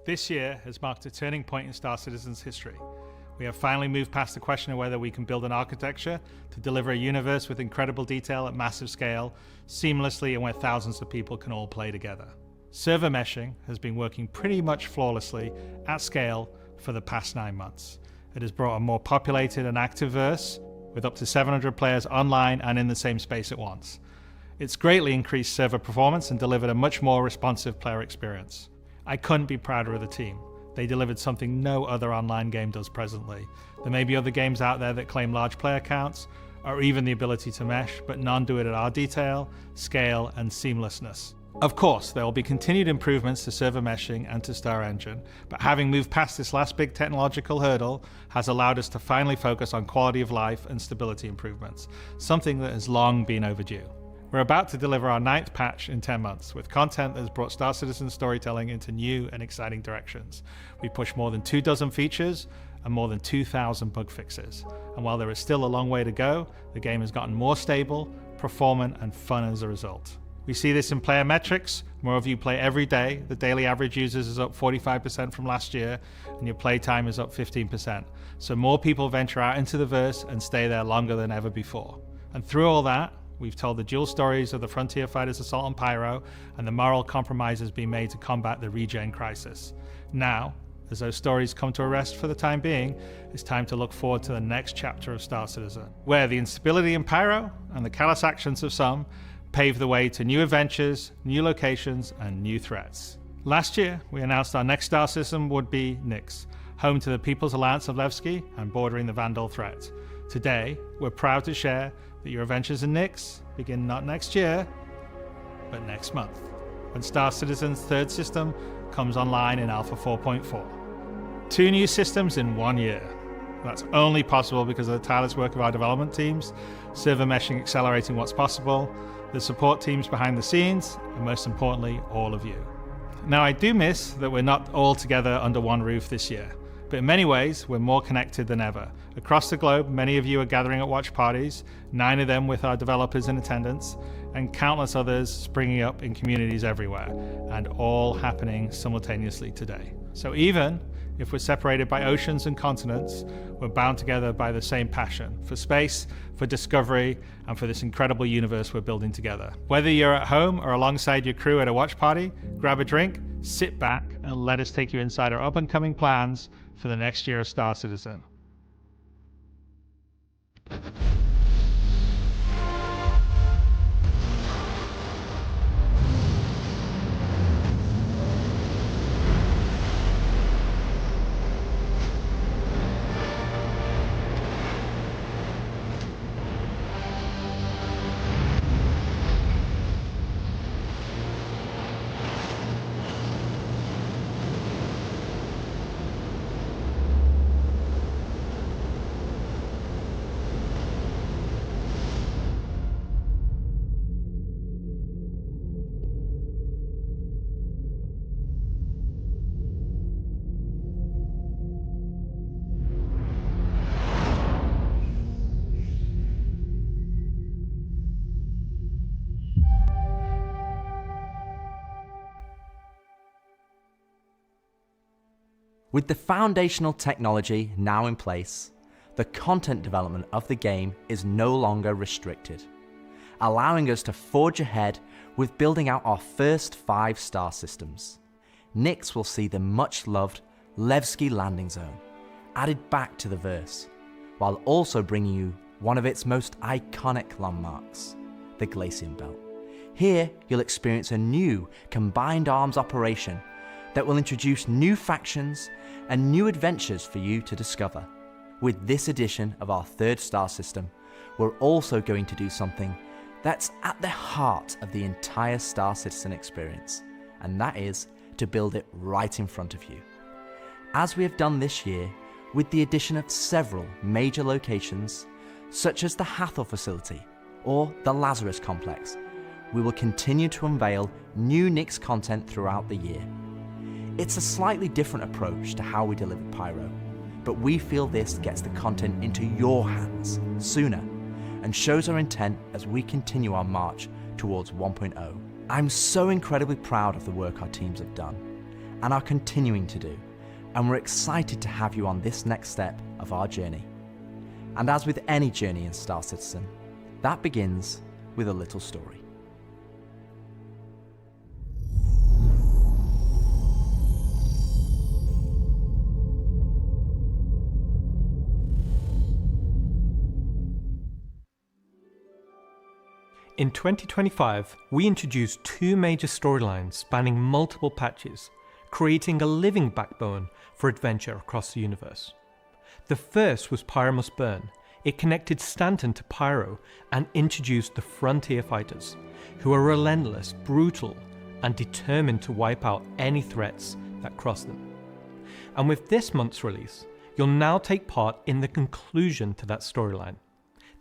This year has marked a turning point in Star Citizen's history. We have finally moved past the question of whether we can build an architecture to deliver a universe with incredible detail at massive scale, seamlessly, and where thousands of people can all play together. Server meshing has been working pretty much flawlessly at scale for the past 9 months. It has brought a more populated and active verse with up to 700 players online and in the same space at once. It's greatly increased server performance and delivered a much more responsive player experience. I couldn't be prouder of the team. They delivered something no other online game does presently. There may be other games out there that claim large player counts, or even the ability to mesh, but none do it at our detail, scale, and seamlessness. Of course, there will be continued improvements to server meshing and to Star Engine, but having moved past this last big technological hurdle has allowed us to finally focus on quality of life and stability improvements, something that has long been overdue. We're about to deliver our 9th patch in 10 months, with content that has brought Star Citizen storytelling into new and exciting directions. We pushed more than 24 features and more than 2,000 bug fixes. And while there is still a long way to go, the game has gotten more stable, performant, and fun as a result. We see this in player metrics. More of you play every day. The daily average users is up 45% from last year, and your playtime is up 15%. So more people venture out into the verse and stay there longer than ever before. And through all that, we've told the dual stories of the Frontier Fighters' assault on Pyro and the moral compromises being made to combat the regen crisis. Now, as those stories come to a rest for the time being, it's time to look forward to the next chapter of Star Citizen, where the instability in Pyro and the callous actions of some pave the way to new adventures, new locations, and new threats. Last year, we announced our next Star System would be Nyx, home to the People's Alliance of Levski and bordering the Vandal threat. Today, we're proud to share that your adventures in Nyx begin not next year, but next month, when Star Citizen's 3rd system comes online in Alpha 4.4. 2 new systems in 1 year. That's only possible because of the tireless work of our development teams, server meshing accelerating what's possible, the support teams behind the scenes, and most importantly, all of you. Now, I do miss that we're not all together under one roof this year, but in many ways, we're more connected than ever. Across the globe, many of you are gathering at watch parties, 9 of them with our developers in attendance, and countless others springing up in communities everywhere, and all happening simultaneously today. So even if we're separated by oceans and continents, we're bound together by the same passion for space, for discovery, and for this incredible universe we're building together. Whether you're at home or alongside your crew at a watch party, grab a drink, sit back, and let us take you inside our up-and-coming plans for the next year of Star Citizen. With the foundational technology now in place, the content development of the game is no longer restricted, allowing us to forge ahead with building out our first 5 star systems. Nyx will see the much-loved Levski landing zone added back to the verse, while also bringing you one of its most iconic landmarks, the Glacian Belt. Here, you'll experience a new combined arms operation that will introduce new factions and new adventures for you to discover. With this edition of our 3rd star system, we're also going to do something that's at the heart of the entire Star Citizen experience, and that is to build it right in front of you. As we have done this year, with the addition of several major locations, such as the Hathor facility or the Lazarus complex, we will continue to unveil new Nyx content throughout the year. It's a slightly different approach to how we deliver Pyro, but we feel this gets the content into your hands sooner and shows our intent as we continue our march towards 1.0. I'm so incredibly proud of the work our teams have done, and are continuing to do, and we're excited to have you on this next step of our journey. And as with any journey in Star Citizen, that begins with a little story. In 2025, we introduced two major storylines spanning multiple patches, creating a living backbone for adventure across the universe. The first was Pyro Must Burn. It connected Stanton to Pyro and introduced the Frontier Fighters, who are relentless, brutal, and determined to wipe out any threats that cross them. And with this month's release, you'll now take part in the conclusion to that storyline.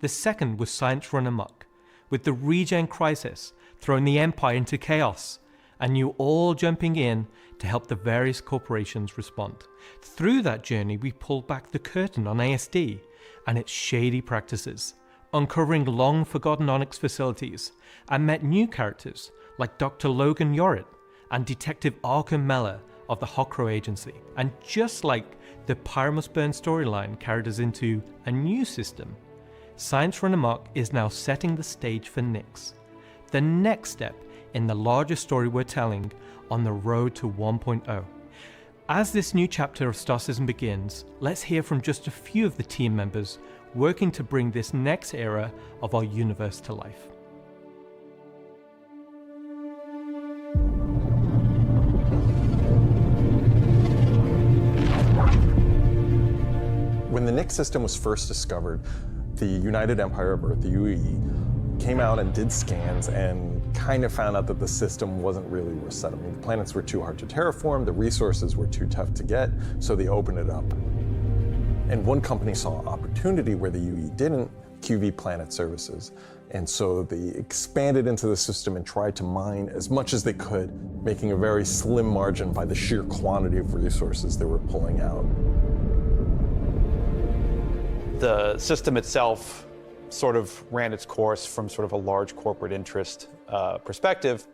The second was Science Run Amok, with the regen crisis throwing the Empire into chaos, and you all jumping in to help the various corporations respond. Through that journey, we pulled back the curtain on ASD and its shady practices, uncovering long-forgotten Onyx facilities, and met new characters like Dr. Logan Yorit and Detective Arkham Meller of the Hokro Agency. And just like the Pyro Must Burn storyline carried us into a new system, Science Run Amok is now setting the stage for Nyx, the next step in the larger story we're telling on the road to 1.0. As this new chapter of Star Citizen begins, let's hear from just a few of the team members working to bring this next era of our universe to life. When the Nyx system was first discovered, the United Empire of Earth, the UAE, came out and did scans and kind of found out that the system wasn't really worth settling. The planets were too hard to terraform, the resources were too tough to get, so they opened it up. And one company saw an opportunity where the UAE didn't, QV Planet Services. And so they expanded into the system and tried to mine as much as they could, making a very slim margin by the sheer quantity of resources they were pulling out. The system itself sort of ran its course from sort of a large corporate interest perspective,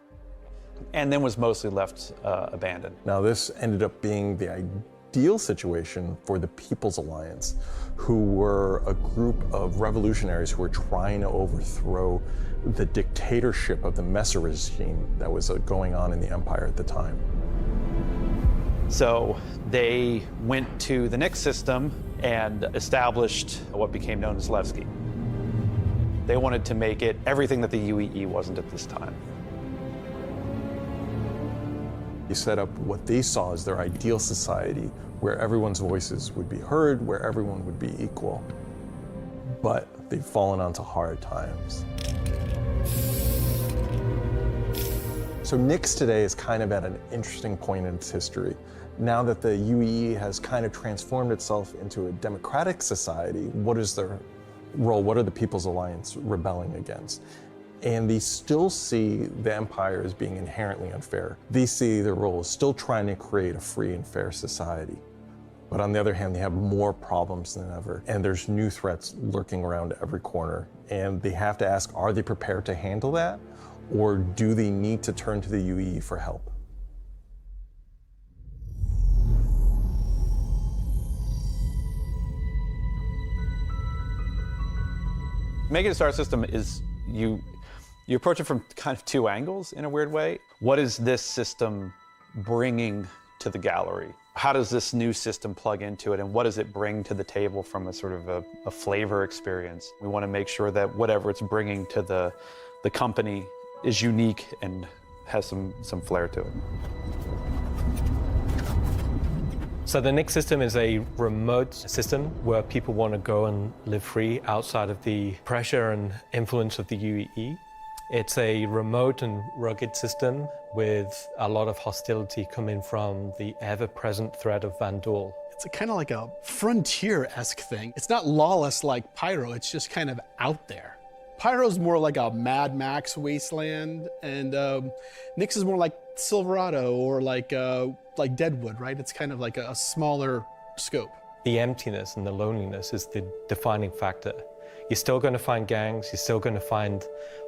and then was mostly left abandoned. Now this ended up being the ideal situation for the People's Alliance, who were a group of revolutionaries who were trying to overthrow the dictatorship of the Messer regime that was going on in the Empire at the time. So they went to the Nyx system and established what became known as Levski. They wanted to make it everything that the UEE wasn't at this time. They set up what they saw as their ideal society, where everyone's voices would be heard, where everyone would be equal. But they've fallen onto hard times. So Nyx today is kind of at an interesting point in its history. Now that the UEE has kind of transformed itself into a democratic society, what is their role? What are the People's Alliance rebelling against? And they still see the Empire as being inherently unfair. They see their role as still trying to create a free and fair society. But on the other hand, they have more problems than ever, and there's new threats lurking around every corner. And they have to ask, are they prepared to handle that? Or do they need to turn to the UEE for help? Making a star system is you approach it from kind of two angles in a weird way. What is this system bringing to the gallery? How does this new system plug into it, and what does it bring to the table from a sort of a flavor experience? We want to make sure that whatever it's bringing to the company is unique and has some flair to it. So the Nyx system is a remote system where people want to go and live free outside of the pressure and influence of the UEE. It's a remote and rugged system with a lot of hostility coming from the ever-present threat of Vandal. It's kind of like a frontier-esque thing. It's not lawless like Pyro, it's just kind of out there. Pyro's more like a Mad Max wasteland, and Nyx is more like Silverado or like Deadwood, right? It's kind of like a smaller scope. The emptiness and the loneliness is the defining factor. You're still going to find gangs, you're still going to find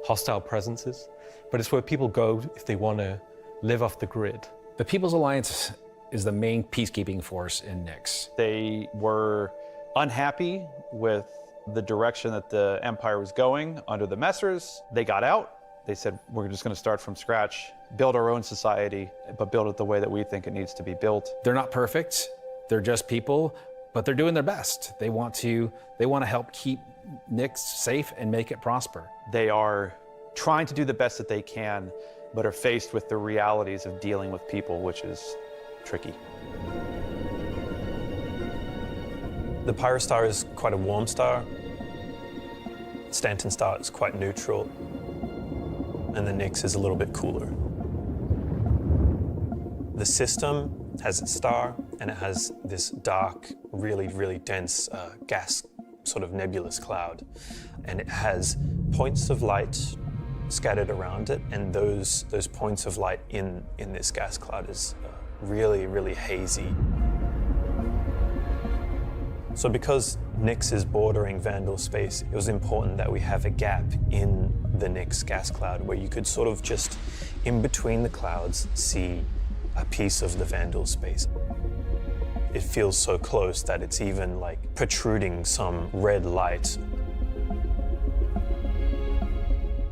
hostile presences, but it's where people go if they want to live off the grid. The People's Alliance is the main peacekeeping force in Nyx. They were unhappy with the direction that the empire was going under the Messers. They got out. They said, we're just going to start from scratch, build our own society, but build it the way that we think it needs to be built. They're not perfect. They're just people, but they're doing their best. They want to help keep Nyx safe and make it prosper. They are trying to do the best that they can, but are faced with the realities of dealing with people, which is tricky. The Pyro star is quite a warm star. Stanton star is quite neutral. And the Nyx is a little bit cooler. The system has its star, and it has this dark, really, really dense gas sort of nebulous cloud. And it has points of light scattered around it, and those points of light in this gas cloud is really, really hazy. So because Nyx is bordering Vandal space, it was important that we have a gap in the Nyx gas cloud where you could sort of just, in between the clouds, see a piece of the Vandal space. It feels so close that it's even like protruding some red light.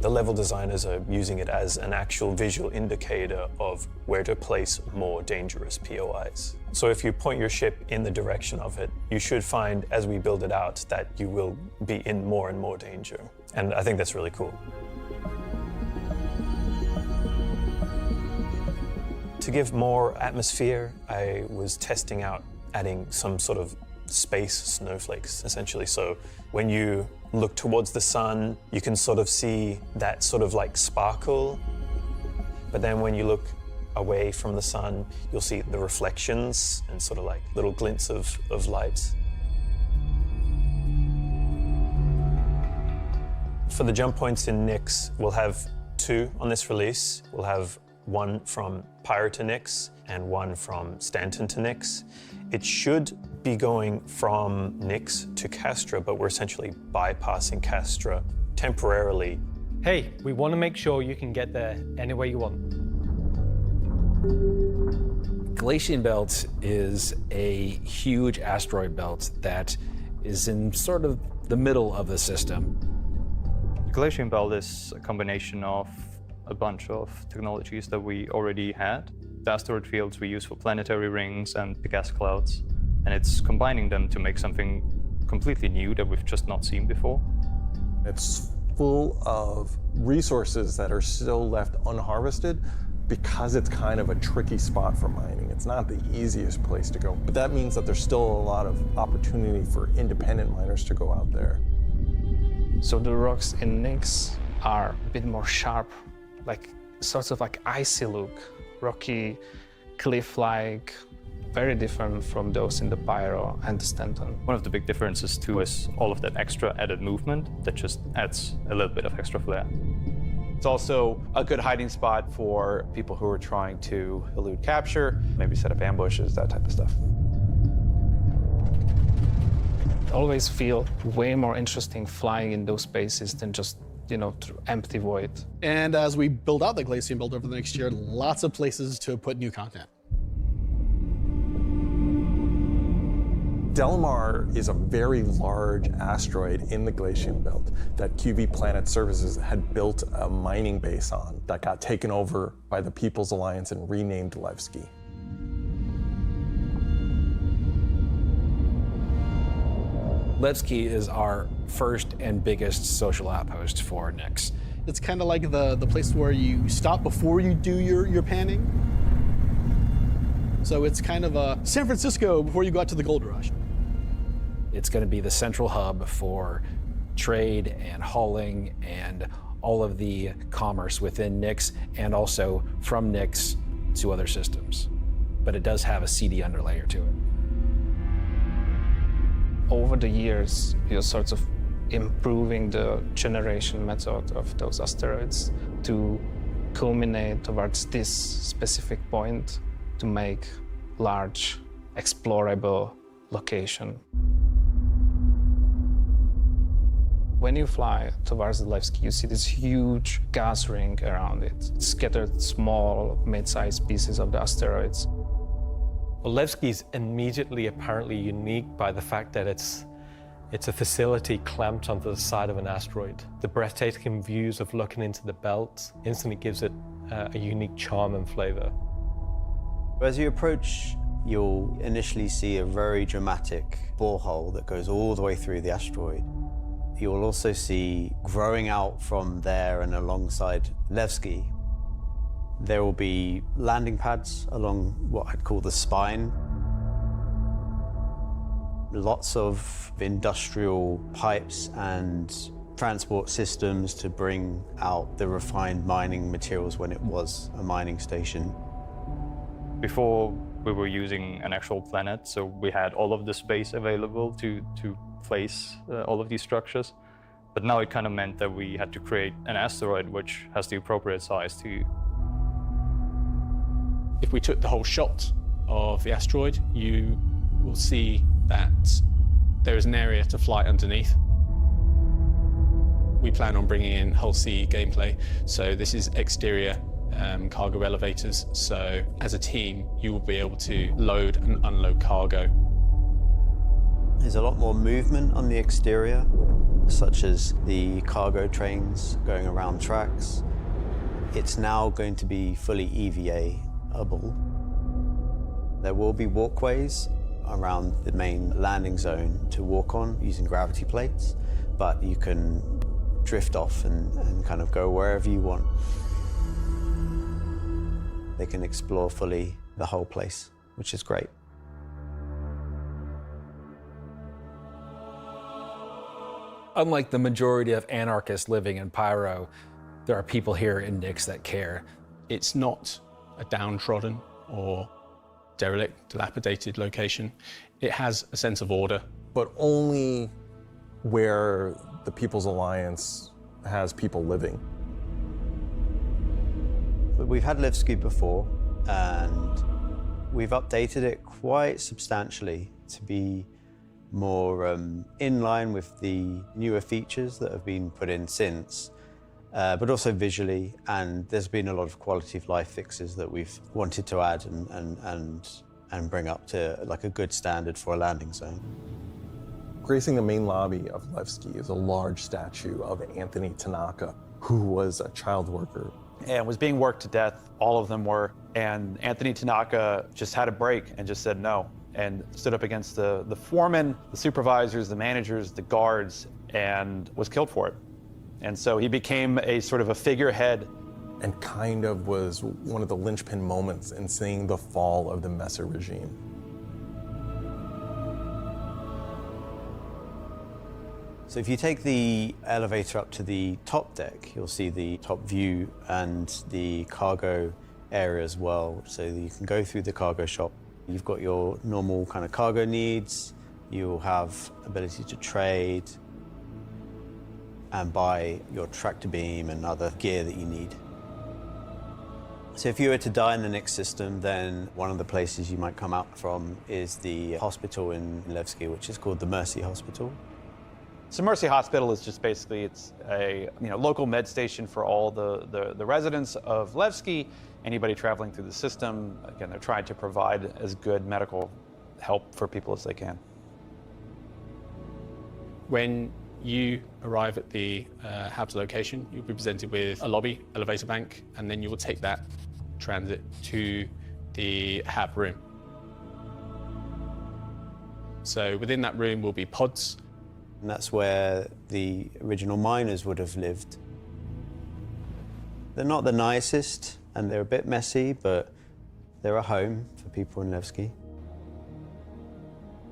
The level designers are using it as an actual visual indicator of where to place more dangerous POIs. So if you point your ship in the direction of it, you should find, as we build it out, that you will be in more and more danger. And I think that's really cool. To give more atmosphere, I was testing out adding some sort of space snowflakes, essentially. So when you look towards the sun, you can sort of see that sort of like sparkle. But then when you look away from the sun, you'll see the reflections and sort of like little glints of light. For the jump points in Nyx, we'll have 2 on this release. We'll have one from Pyro to Nyx and one from Stanton to Nyx. It should be going from Nyx to Castra, but we're essentially bypassing Castra temporarily. Hey, we want to make sure you can get there any way you want. Galatian Belt is a huge asteroid belt that is in sort of the middle of the system. The Galatian Belt is a combination of a bunch of technologies that we already had. The asteroid fields we use for planetary rings and the gas clouds, and it's combining them to make something completely new that we've just not seen before. It's full of resources that are still left unharvested because it's kind of a tricky spot for mining. It's not the easiest place to go, but that means that there's still a lot of opportunity for independent miners to go out there. So the rocks in Nyx are a bit more sharp, like sorts of like icy look, rocky, cliff-like, very different from those in the Pyro and the Stanton. One of the big differences too is all of that extra added movement that just adds a little bit of extra flair. It's also a good hiding spot for people who are trying to elude capture, maybe set up ambushes, that type of stuff. I always feel way more interesting flying in those spaces than just, you know, through empty void. And as we build out the Glacian Belt over the next year, lots of places to put new content. Delamar is a very large asteroid in the Glacian Belt that QV Planet Services had built a mining base on that got taken over by the People's Alliance and renamed Levski. Levski is our first and biggest social outpost for Nyx. It's kind of like the place where you stop before you do your panning. So it's kind of a San Francisco before you go out to the gold rush. It's going to be the central hub for trade and hauling and all of the commerce within Nyx and also from Nyx to other systems. But it does have a CD underlayer to it. Over the years, you're sort of improving the generation method of those asteroids to culminate towards this specific point to make large, explorable location. When you fly towards the Levski, you see this huge gas ring around it. It's scattered small, mid-sized pieces of the asteroids. Well, Levski's immediately apparently unique by the fact that it's a facility clamped onto the side of an asteroid. The breathtaking views of looking into the belt instantly gives it a unique charm and flavor. As you approach, you'll initially see a very dramatic borehole that goes all the way through the asteroid. You'll also see, growing out from there and alongside Levski, there will be landing pads along what I'd call the spine. Lots of industrial pipes and transport systems to bring out the refined mining materials when it was a mining station. Before, we were using an actual planet, so we had all of the space available to place all of these structures. But now it kind of meant that we had to create an asteroid which has the appropriate size to. If we took the whole shot of the asteroid, you will see that there is an area to fly underneath. We plan on bringing in hull C gameplay, so this is exterior cargo elevators, so as a team you will be able to load and unload cargo. There's a lot more movement on the exterior, such as the cargo trains going around tracks. It's now going to be fully EVA-able. There will be walkways around the main landing zone to walk on using gravity plates, but you can drift off and kind of go wherever you want. They can explore fully the whole place, which is great. Unlike the majority of anarchists living in Pyro, there are people here in Nyx that care. It's not a downtrodden or derelict, dilapidated location. It has a sense of order. But only where the People's Alliance has people living. We've had Levski before, and we've updated it quite substantially to be more in line with the newer features that have been put in since, but also visually, and there's been a lot of quality of life fixes that we've wanted to add and bring up to like a good standard for a landing zone. Gracing the main lobby of Levski is a large statue of Anthony Tanaka, who was a child worker. And was being worked to death, all of them were. And Anthony Tanaka just had a break and just said no, and stood up against the foremen, the supervisors, the managers, the guards, and was killed for it. And so he became a sort of a figurehead. And kind of was one of the linchpin moments in seeing the fall of the Messer regime. So if you take the elevator up to the top deck, you'll see the top view and the cargo area as well. So you can go through the cargo shop. You've got your normal kind of cargo needs. You'll have ability to trade and buy your tractor beam and other gear that you need. So if you were to die in the Nyx system, then one of the places you might come out from is the hospital in Levski, which is called the Mercy Hospital. So Mercy Hospital is just basically, it's a local med station for all the residents of Levski, anybody traveling through the system. Again, they're trying to provide as good medical help for people as they can. When you arrive at the HAB's location, you'll be presented with a lobby, elevator bank, and then you will take that transit to the HAB room. So within that room will be pods. And that's where the original miners would have lived. They're not the nicest, and they're a bit messy, but they're a home for people in Levski.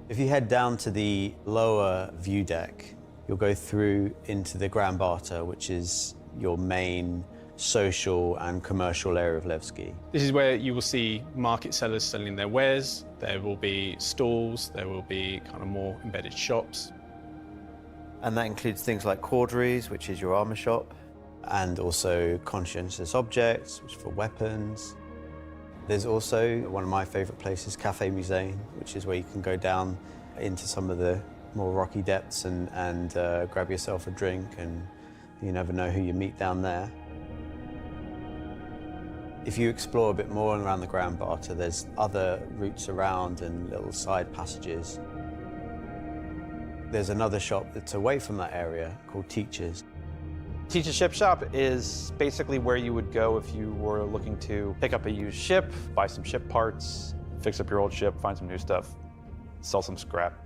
If you head down to the lower view deck, you'll go through into the Grand Barter, which is your main social and commercial area of Levski. This is where you will see market sellers selling their wares. There will be stalls, there will be kind of more embedded shops. And that includes things like Corderies, which is your armor shop, and also conscientious objects, which is for weapons. There's also one of my favorite places, Cafe Musée, which is where you can go down into some of the more rocky depths and grab yourself a drink, and you never know who you meet down there. If you explore a bit more around the Grand Barter, there's other routes around and little side passages. There's another shop that's away from that area called Teachers. Teach's Ship Shop is basically where you would go if you were looking to pick up a used ship, buy some ship parts, fix up your old ship, find some new stuff, sell some scrap.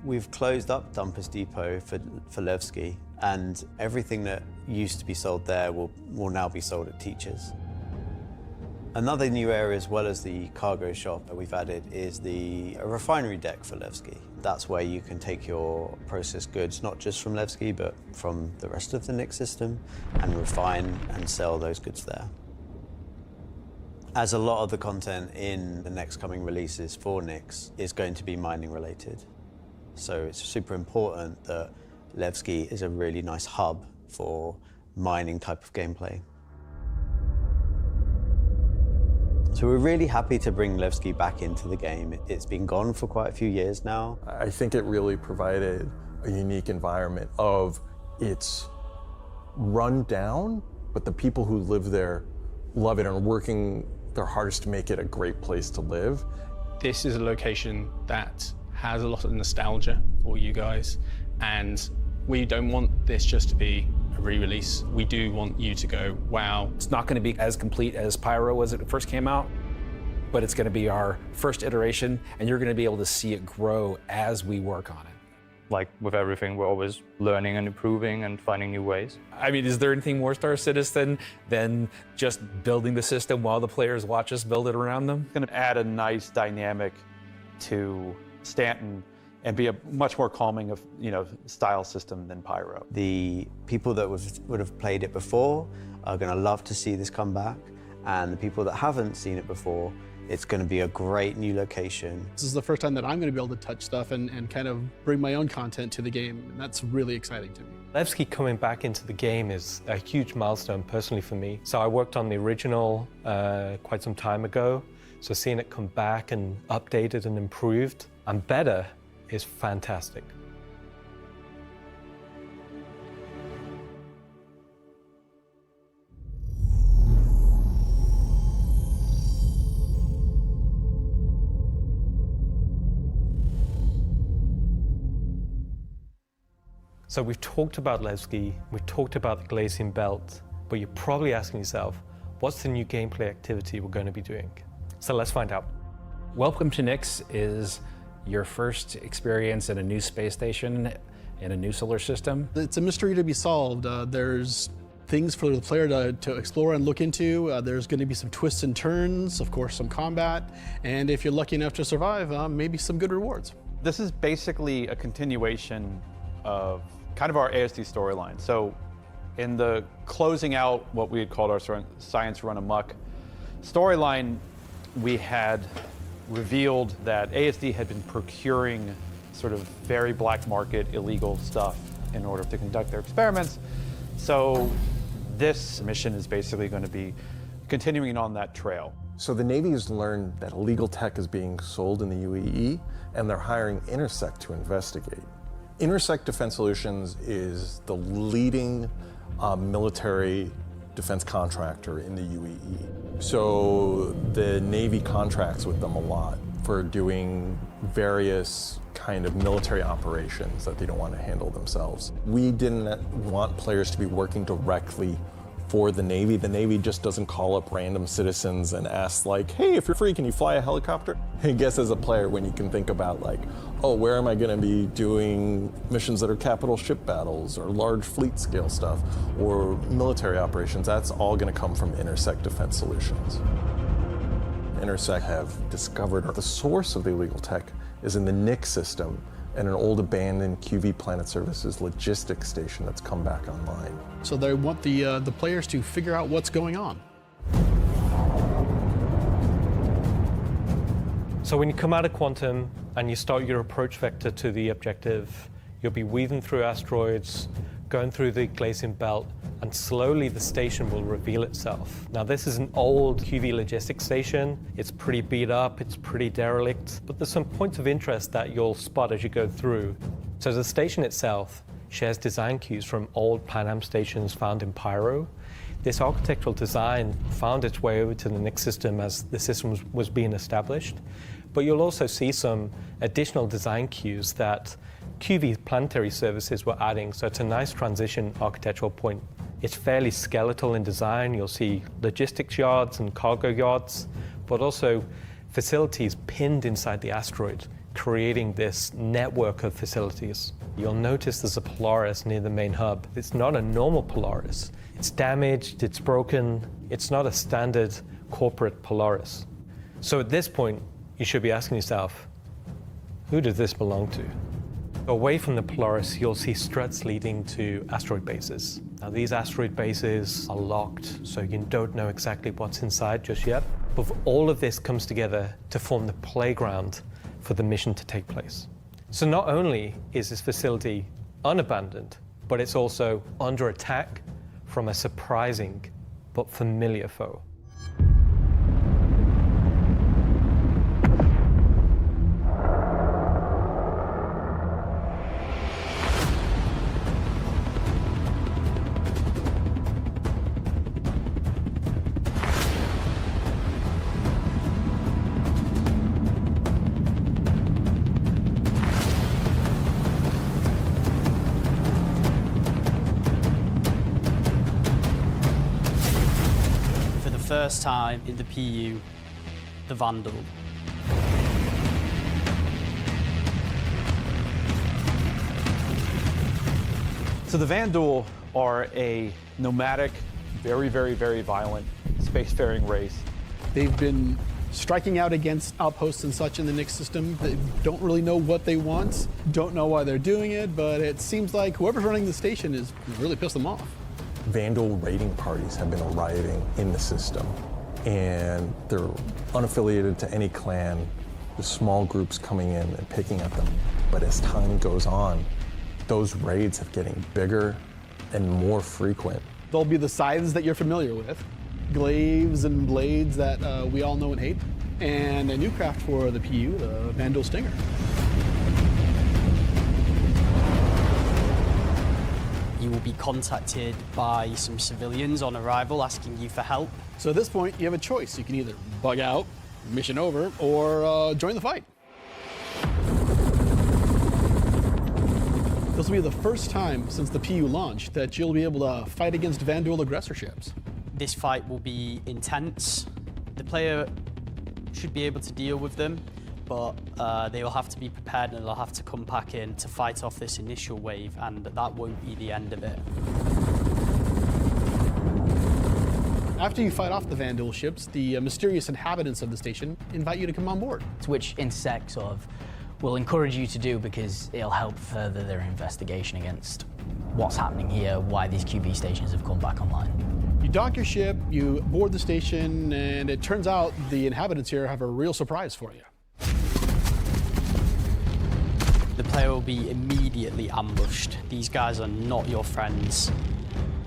We've closed up Dumpers Depot for Levski, and everything that used to be sold there will now be sold at Teachers. Another new area, as well as the cargo shop that we've added, is a refinery deck for Levski. That's where you can take your processed goods, not just from Levski, but from the rest of the Nyx system, and refine and sell those goods there. As a lot of the content in the next coming releases for Nyx is going to be mining related. So it's super important that Levski is a really nice hub for mining type of gameplay. So we're really happy to bring Levski back into the game. It's been gone for quite a few years now. I think it really provided a unique environment of it's run down, but the people who live there love it and are working their hardest to make it a great place to live. This is a location that has a lot of nostalgia for you guys, and we don't want this just to be a re-release. We do want you to go, wow. It's not going to be as complete as Pyro was when it first came out, but it's going to be our first iteration, and you're going to be able to see it grow as we work on it. Like with everything, we're always learning and improving and finding new ways. I mean, is there anything more Star Citizen than just building the system while the players watch us build it around them? It's going to add a nice dynamic to Stanton and be a much more calming of, style system than Pyro. The people that would have played it before are going to love to see this come back, and the people that haven't seen it before, it's going to be a great new location. This is the first time that I'm going to be able to touch stuff and kind of bring my own content to the game, and that's really exciting to me. Levski coming back into the game is a huge milestone personally for me. So I worked on the original quite some time ago, so seeing it come back and updated and improved and better is fantastic. So we've talked about Levski, we've talked about the Glacian Belt, but you're probably asking yourself, what's the new gameplay activity we're going to be doing? So let's find out. Welcome to Nyx is your first experience in a new space station in a new solar system. It's a mystery to be solved. There's things for the player to explore and look into. There's going to be some twists and turns, of course some combat, and if you're lucky enough to survive, maybe some good rewards. This is basically a continuation of kind of our ASD storyline. So in the closing out what we had called our Science Run Amok storyline, we had revealed that ASD had been procuring sort of very black market illegal stuff in order to conduct their experiments. So this mission is basically going to be continuing on that trail. So the Navy has learned that illegal tech is being sold in the UAE, and they're hiring Intersect to investigate. Intersect Defense Solutions is the leading military defense contractor in the UAE. So the Navy contracts with them a lot for doing various kind of military operations that they don't want to handle themselves. We didn't want players to be working directly for the Navy. The Navy just doesn't call up random citizens and ask like, hey, if you're free, can you fly a helicopter? I guess as a player, when you can think about like, oh, where am I gonna be doing missions that are capital ship battles or large fleet scale stuff or military operations, that's all gonna come from Intersect Defense Solutions. Intersect have discovered the source of the illegal tech is in the Nyx system and an old abandoned QV Planet Services logistics station that's come back online. So they want the players to figure out what's going on. So when you come out of Quantum and you start your approach vector to the objective, you'll be weaving through asteroids, going through the Glacian Belt, and slowly the station will reveal itself. Now this is an old QV logistics station. It's pretty beat up, it's pretty derelict, but there's some points of interest that you'll spot as you go through. So the station itself shares design cues from old Pan Am stations found in Pyro. This architectural design found its way over to the Nyx system as the system was being established, but you'll also see some additional design cues that QV planetary services were adding, so it's a nice transition architectural point. It's fairly skeletal in design. You'll see logistics yards and cargo yards, but also facilities pinned inside the asteroid, creating this network of facilities. You'll notice there's a Polaris near the main hub. It's not a normal Polaris. It's damaged, it's broken. It's not a standard corporate Polaris. So at this point, you should be asking yourself, who does this belong to? Away from the Polaris, you'll see struts leading to asteroid bases. Now, these asteroid bases are locked, so you don't know exactly what's inside just yet. But all of this comes together to form the playground for the mission to take place. So not only is this facility unabandoned, but it's also under attack from a surprising but familiar foe. First time in the PU, the Vandal. So the Vandal are a nomadic, very, very, very violent spacefaring race. They've been striking out against outposts and such in the Nyx system. They don't really know what they want, don't know why they're doing it, but it seems like whoever's running the station is really pissed them off. Vandal raiding parties have been arriving in the system, and they're unaffiliated to any clan. There's small groups coming in and picking at them. But as time goes on, those raids are getting bigger and more frequent. There'll be the scythes that you're familiar with, glaives and blades that we all know and hate, and a new craft for the PU, the Vandal Stinger. You will be contacted by some civilians on arrival asking you for help. So at this point, you have a choice. You can either bug out, mission over, or join the fight. This will be the first time since the PU launched that you'll be able to fight against Vandal aggressor ships. This fight will be intense. The player should be able to deal with them, but they will have to be prepared and they'll have to come back in to fight off this initial wave, and that won't be the end of it. After you fight off the Vandal ships, the mysterious inhabitants of the station invite you to come on board. Which INSEC sort of will encourage you to do because it'll help further their investigation against what's happening here, why these QV stations have come back online. You dock your ship, you board the station, and it turns out the inhabitants here have a real surprise for you. The player will be immediately ambushed. These guys are not your friends.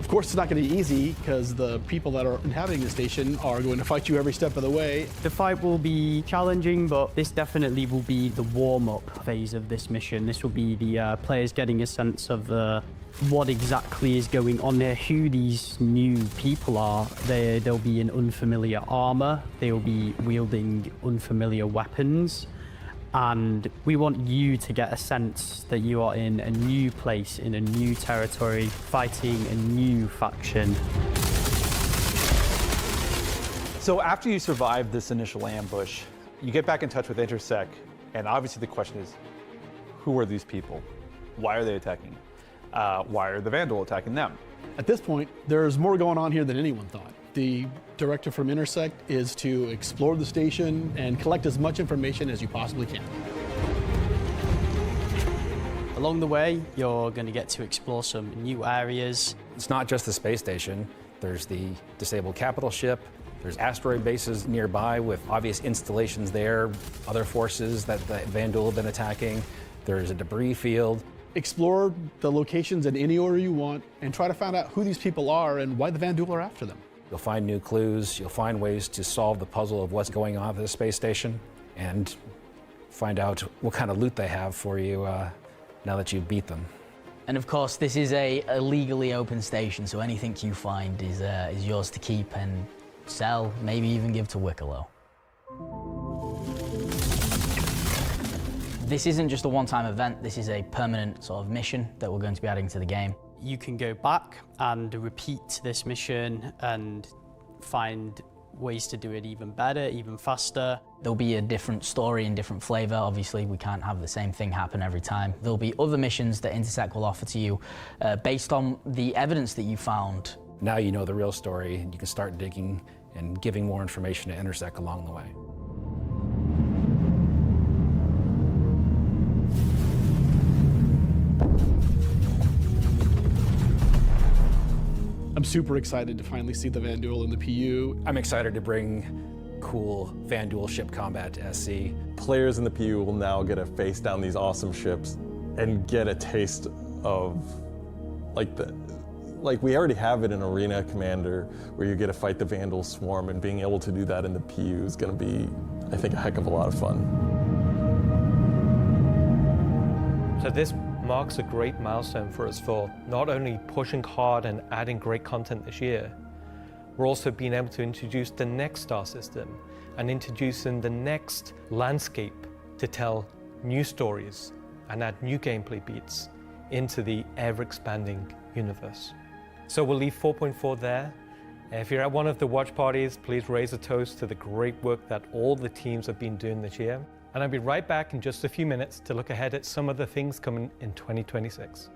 Of course, it's not going to be easy because the people that are inhabiting the station are going to fight you every step of the way. The fight will be challenging, but this definitely will be the warm-up phase of this mission. This will be the players getting a sense of what exactly is going on there, who these new people are. They'll be in unfamiliar armor. They'll be wielding unfamiliar weapons. And we want you to get a sense that you are in a new place, in a new territory, fighting a new faction. So after you survive this initial ambush, you get back in touch with INSEC, and obviously the question is, who are these people? Why are they attacking? Why are the Vandal attacking them? At this point, there's more going on here than anyone thought. The directive from INSEC is to explore the station and collect as much information as you possibly can. Along the way, you're going to get to explore some new areas. It's not just the space station. There's the disabled capital ship. There's asteroid bases nearby with obvious installations there, other forces that the Vandal have been attacking. There's a debris field. Explore the locations in any order you want and try to find out who these people are and why the Vandal are after them. You'll find new clues. You'll find ways to solve the puzzle of what's going on at the space station and find out what kind of loot they have for you now that you've beat them. And of course, this is a legally open station, so anything you find is yours to keep and sell, maybe even give to Wicklow. This isn't just a one-time event, this is a permanent sort of mission that we're going to be adding to the game. You can go back and repeat this mission and find ways to do it even better, even faster. There'll be a different story and different flavor. Obviously, we can't have the same thing happen every time. There'll be other missions that Intersect will offer to you based on the evidence that you found. Now you know the real story, and you can start digging and giving more information to Intersect along the way. I'm super excited to finally see the Vanduul in the PU. I'm excited to bring cool Vanduul ship combat to SC. Players in the PU will now get to face down these awesome ships and get a taste of like we already have it in Arena Commander, where you get to fight the Vanduul swarm, and being able to do that in the PU is going to be, I think, a heck of a lot of fun. So this marks a great milestone for us for not only pushing hard and adding great content this year, we're also being able to introduce the next star system and introducing the next landscape to tell new stories and add new gameplay beats into the ever-expanding universe. So we'll leave 4.4 there. If you're at one of the watch parties, please raise a toast to the great work that all the teams have been doing this year. And I'll be right back in just a few minutes to look ahead at some of the things coming in 2026.